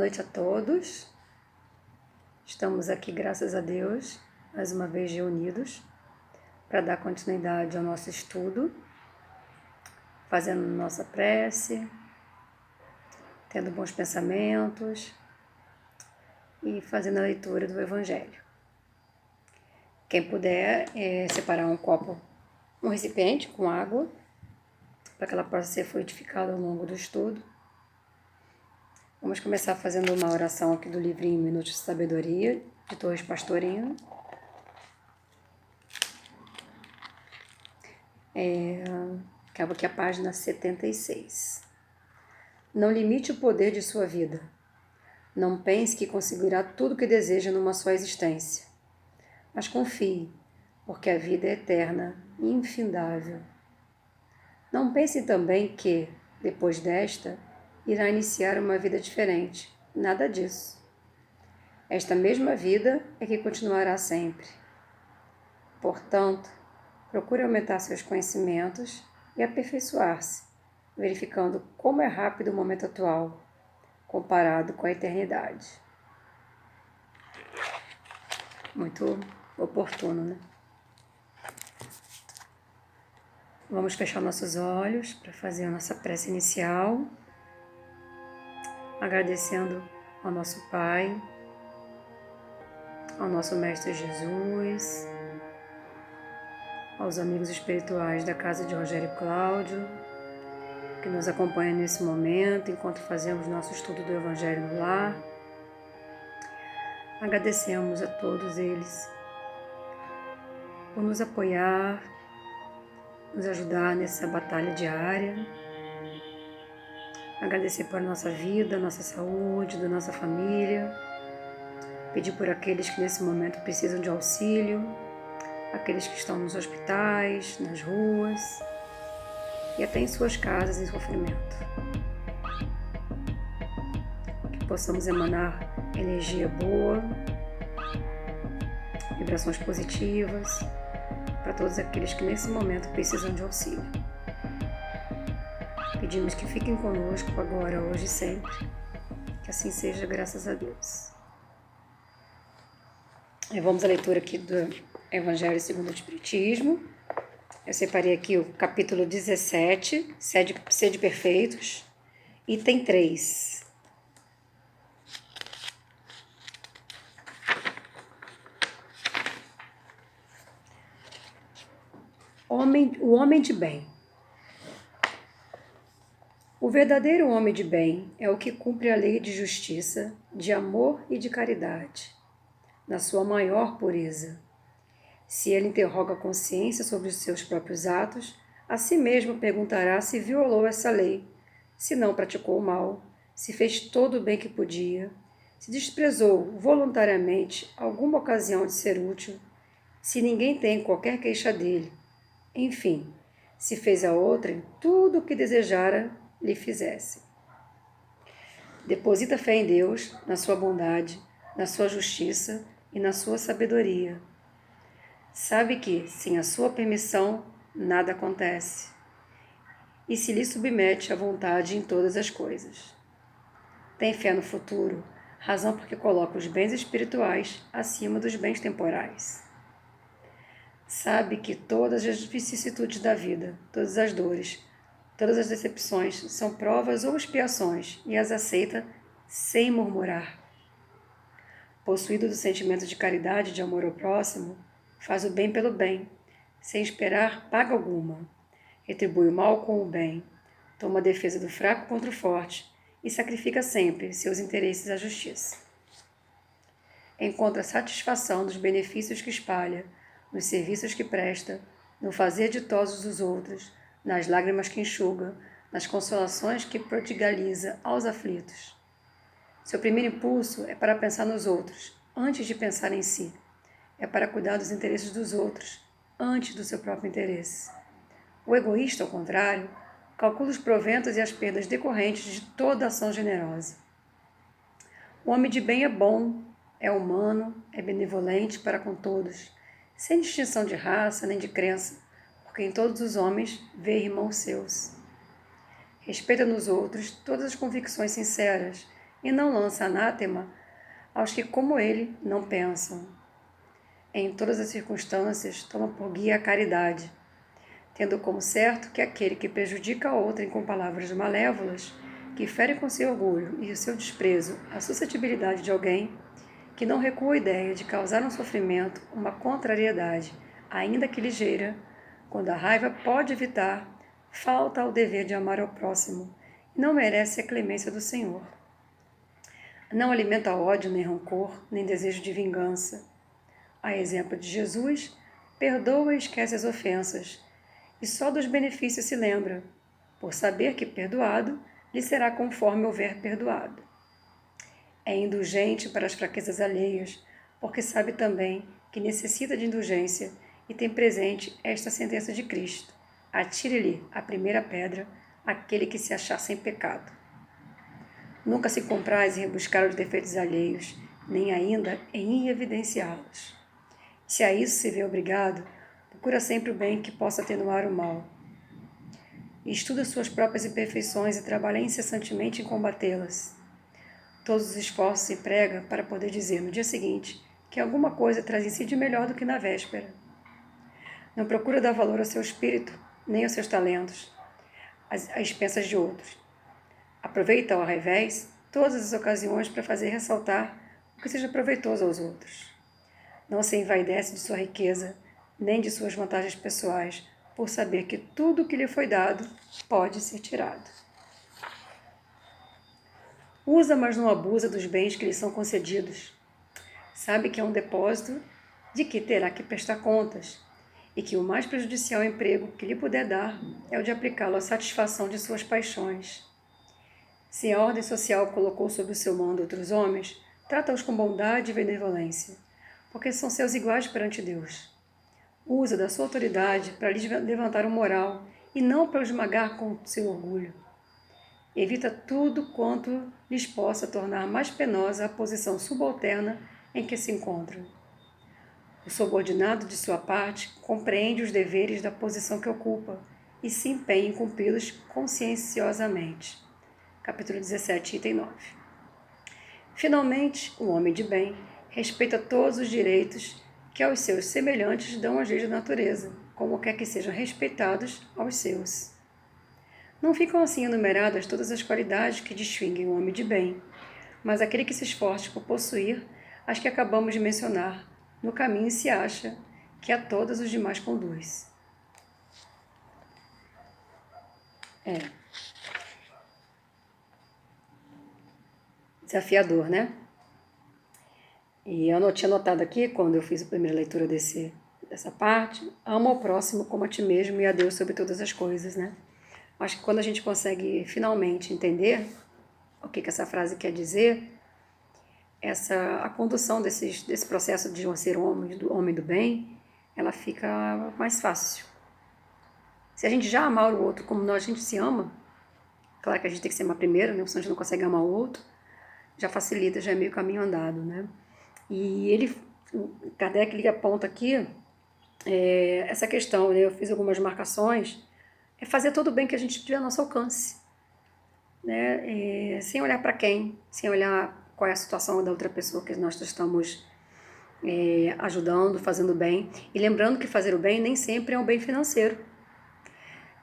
noite a todos. Estamos aqui, graças a Deus, mais uma vez reunidos para dar continuidade ao nosso estudo, fazendo nossa prece, tendo bons pensamentos e fazendo a leitura do Evangelho. Quem puder separar um copo, um recipiente com água, para que ela possa ser fluidificada ao longo do estudo. Vamos começar fazendo uma oração aqui do livrinho Minutos de Sabedoria, de Torres Pastorino. Acaba aqui a página 76. Não limite o poder de sua vida. Não pense que conseguirá tudo o que deseja numa só existência. Mas confie, porque a vida é eterna e infindável. Não pense também que, depois desta, irá iniciar uma vida diferente. Nada disso. Esta mesma vida é que continuará sempre. Portanto, procure aumentar seus conhecimentos e aperfeiçoar-se, verificando como é rápido o momento atual, comparado com a eternidade. Muito oportuno, né? Vamos fechar nossos olhos para fazer a nossa prece inicial, agradecendo ao nosso Pai, ao nosso Mestre Jesus, aos amigos espirituais da casa de Rogério e Cláudio, que nos acompanham nesse momento, enquanto fazemos nosso estudo do Evangelho no lar. Agradecemos a todos eles por nos apoiar, nos ajudar nessa batalha diária. Agradecer por nossa vida, nossa saúde, da nossa família. Pedir por aqueles que nesse momento precisam de auxílio, aqueles que estão nos hospitais, nas ruas e até em suas casas em sofrimento. Que possamos emanar energia boa, vibrações positivas para todos aqueles que nesse momento precisam de auxílio. Pedimos que fiquem conosco agora, hoje e sempre. Que assim seja, graças a Deus. Vamos à leitura aqui do Evangelho segundo o Espiritismo. Eu separei aqui o capítulo 17, Sede Perfeitos, item 3. O homem de bem. O verdadeiro homem de bem é o que cumpre a lei de justiça, de amor e de caridade, na sua maior pureza. Se ele interroga a consciência sobre os seus próprios atos, a si mesmo perguntará se violou essa lei, se não praticou o mal, se fez todo o bem que podia, se desprezou voluntariamente alguma ocasião de ser útil, se ninguém tem qualquer queixa dele, enfim, se fez a outrem tudo o que desejara lhe fizesse. Deposita fé em Deus, na sua bondade, na sua justiça e na sua sabedoria. Sabe que, sem a sua permissão, nada acontece, e se lhe submete à vontade em todas as coisas. Tem fé no futuro, razão porque coloca os bens espirituais acima dos bens temporais. Sabe que todas as vicissitudes da vida, todas as dores, todas as decepções são provas ou expiações e as aceita sem murmurar. Possuído do sentimento de caridade e de amor ao próximo, faz o bem pelo bem, sem esperar paga alguma. Retribui o mal com o bem, toma a defesa do fraco contra o forte e sacrifica sempre seus interesses à justiça. Encontra satisfação nos benefícios que espalha, nos serviços que presta, no fazer ditosos dos outros, nas lágrimas que enxuga, nas consolações que prodigaliza aos aflitos. Seu primeiro impulso é para pensar nos outros, antes de pensar em si. É para cuidar dos interesses dos outros, antes do seu próprio interesse. O egoísta, ao contrário, calcula os proventos e as perdas decorrentes de toda ação generosa. O homem de bem é bom, é humano, é benevolente para com todos, sem distinção de raça nem de crença, porque em todos os homens vê irmãos seus. Respeita nos outros todas as convicções sinceras e não lança anátema aos que, como ele, não pensam. Em todas as circunstâncias, toma por guia a caridade, tendo como certo que aquele que prejudica a outrem com palavras malévolas, que fere com seu orgulho e o seu desprezo a suscetibilidade de alguém, que não recua a ideia de causar um sofrimento, uma contrariedade, ainda que ligeira, quando a raiva pode evitar, falta ao dever de amar ao próximo e não merece a clemência do Senhor. Não alimenta ódio, nem rancor, nem desejo de vingança. A exemplo de Jesus, perdoa e esquece as ofensas, e só dos benefícios se lembra, por saber que perdoado lhe será conforme houver perdoado. É indulgente para as fraquezas alheias, porque sabe também que necessita de indulgência e tem presente esta sentença de Cristo: atire-lhe a primeira pedra aquele que se achar sem pecado. Nunca se compraz em rebuscar os defeitos alheios, nem ainda em evidenciá-los. Se a isso se vê obrigado, procura sempre o bem que possa atenuar o mal. Estuda suas próprias imperfeições e trabalha incessantemente em combatê-las. Todos os esforços se emprega para poder dizer no dia seguinte que alguma coisa traz em si de melhor do que na véspera. Não procura dar valor ao seu espírito, nem aos seus talentos, às expensas de outros. Aproveita, ao revés, todas as ocasiões para fazer ressaltar o que seja proveitoso aos outros. Não se envaidece de sua riqueza, nem de suas vantagens pessoais, por saber que tudo o que lhe foi dado pode ser tirado. Usa, mas não abusa dos bens que lhe são concedidos. Sabe que é um depósito de que terá que prestar contas, e que o mais prejudicial emprego que lhe puder dar é o de aplicá-lo à satisfação de suas paixões. Se a ordem social colocou sob o seu mando outros homens, trata-os com bondade e benevolência, porque são seus iguais perante Deus. Usa da sua autoridade para lhes levantar o moral e não para o esmagar com seu orgulho. Evita tudo quanto lhes possa tornar mais penosa a posição subalterna em que se encontram. O subordinado, de sua parte, compreende os deveres da posição que ocupa e se empenha em cumpri-los conscienciosamente. Capítulo 17, item 9. Finalmente, o homem de bem respeita todos os direitos que aos seus semelhantes dão as leis da natureza, como quer que sejam respeitados aos seus. Não ficam assim enumeradas todas as qualidades que distinguem o homem de bem, mas aquele que se esforce por possuir as que acabamos de mencionar, no caminho se acha que a todas os demais conduz. Desafiador, né? E eu tinha notado aqui, quando eu fiz a primeira leitura dessa parte, ama ao próximo como a ti mesmo e a Deus sobre todas as coisas, né? Acho que quando a gente consegue finalmente entender o que essa frase quer dizer, a condução desse processo de ser homem do bem, ela fica mais fácil. Se a gente já amar o outro como a gente se ama, claro que a gente tem que se amar primeiro, né? Senão a gente não consegue amar o outro, já facilita, já é meio caminho andado, né? E Kardec ele aponta aqui essa questão, né? Eu fiz algumas marcações, é fazer todo o bem que a gente tiver ao nosso alcance, né? Sem olhar para quem, sem olhar qual é a situação da outra pessoa que nós estamos ajudando, fazendo bem. E lembrando que fazer o bem nem sempre é um bem financeiro.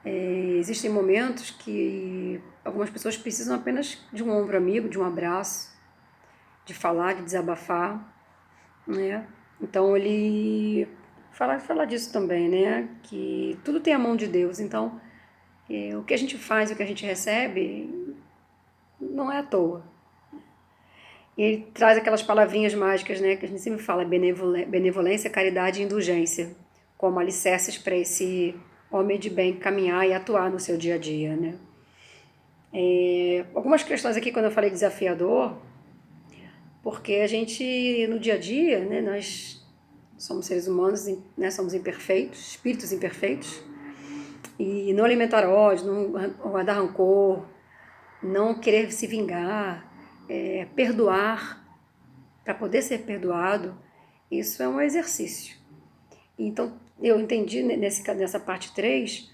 Existem momentos que algumas pessoas precisam apenas de um ombro amigo, de um abraço, de falar, de desabafar, né? Então ele fala disso também, né? Que tudo tem a mão de Deus, então o que a gente faz, o que a gente recebe, não é à toa. E ele traz aquelas palavrinhas mágicas, né? Que a gente sempre fala, benevolência, caridade e indulgência, como alicerces para esse homem de bem caminhar e atuar no seu dia a dia, né? Algumas questões aqui, quando eu falei desafiador, porque a gente, no dia a dia, né, nós somos seres humanos, né, somos imperfeitos, espíritos imperfeitos, e não alimentar ódio, não guardar rancor, não querer se vingar, perdoar, para poder ser perdoado, isso é um exercício. Então, eu entendi nessa parte 3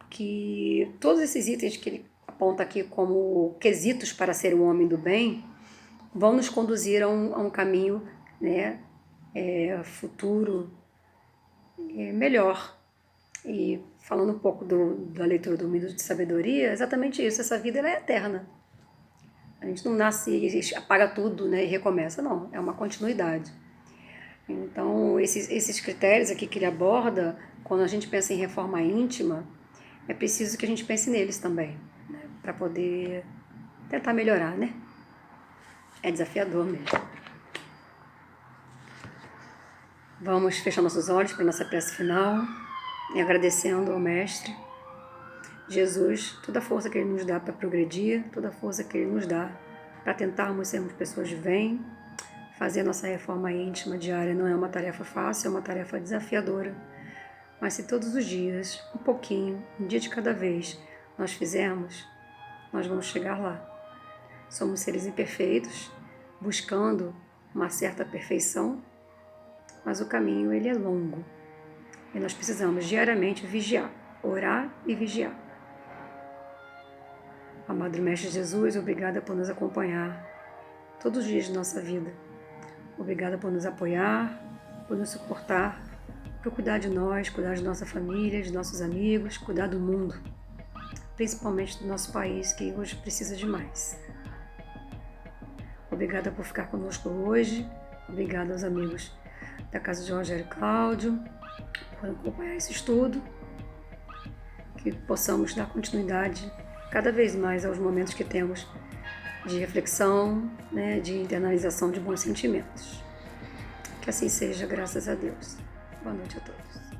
que todos esses itens que ele aponta aqui como quesitos para ser um homem do bem, vão nos conduzir a um caminho, né, futuro melhor. E falando um pouco da leitura do Minuto de Sabedoria, é exatamente isso, essa vida ela é eterna. A gente não nasce e apaga tudo, né, e recomeça, não, é uma continuidade. Então, esses critérios aqui que ele aborda, quando a gente pensa em reforma íntima, é preciso que a gente pense neles também, né, para poder tentar melhorar, né? É desafiador mesmo. Vamos fechar nossos olhos para a nossa prece final e agradecendo ao Mestre Jesus toda a força que Ele nos dá para progredir, toda a força que Ele nos dá para tentarmos sermos pessoas de bem. Fazer a nossa reforma íntima diária não é uma tarefa fácil, é uma tarefa desafiadora. Mas se todos os dias, um pouquinho, um dia de cada vez, nós fizermos, nós vamos chegar lá. Somos seres imperfeitos, buscando uma certa perfeição, mas o caminho ele é longo. E nós precisamos diariamente vigiar, orar e vigiar. Amado Mestre Jesus, obrigada por nos acompanhar todos os dias de nossa vida. Obrigada por nos apoiar, por nos suportar, por cuidar de nós, cuidar de nossa família, de nossos amigos, cuidar do mundo, principalmente do nosso país, que hoje precisa de mais. Obrigada por ficar conosco hoje, obrigada aos amigos da Casa de Rogério Cláudio, por acompanhar esse estudo, que possamos dar continuidade cada vez mais aos momentos que temos de reflexão, né, de internalização de bons sentimentos. Que assim seja, graças a Deus. Boa noite a todos.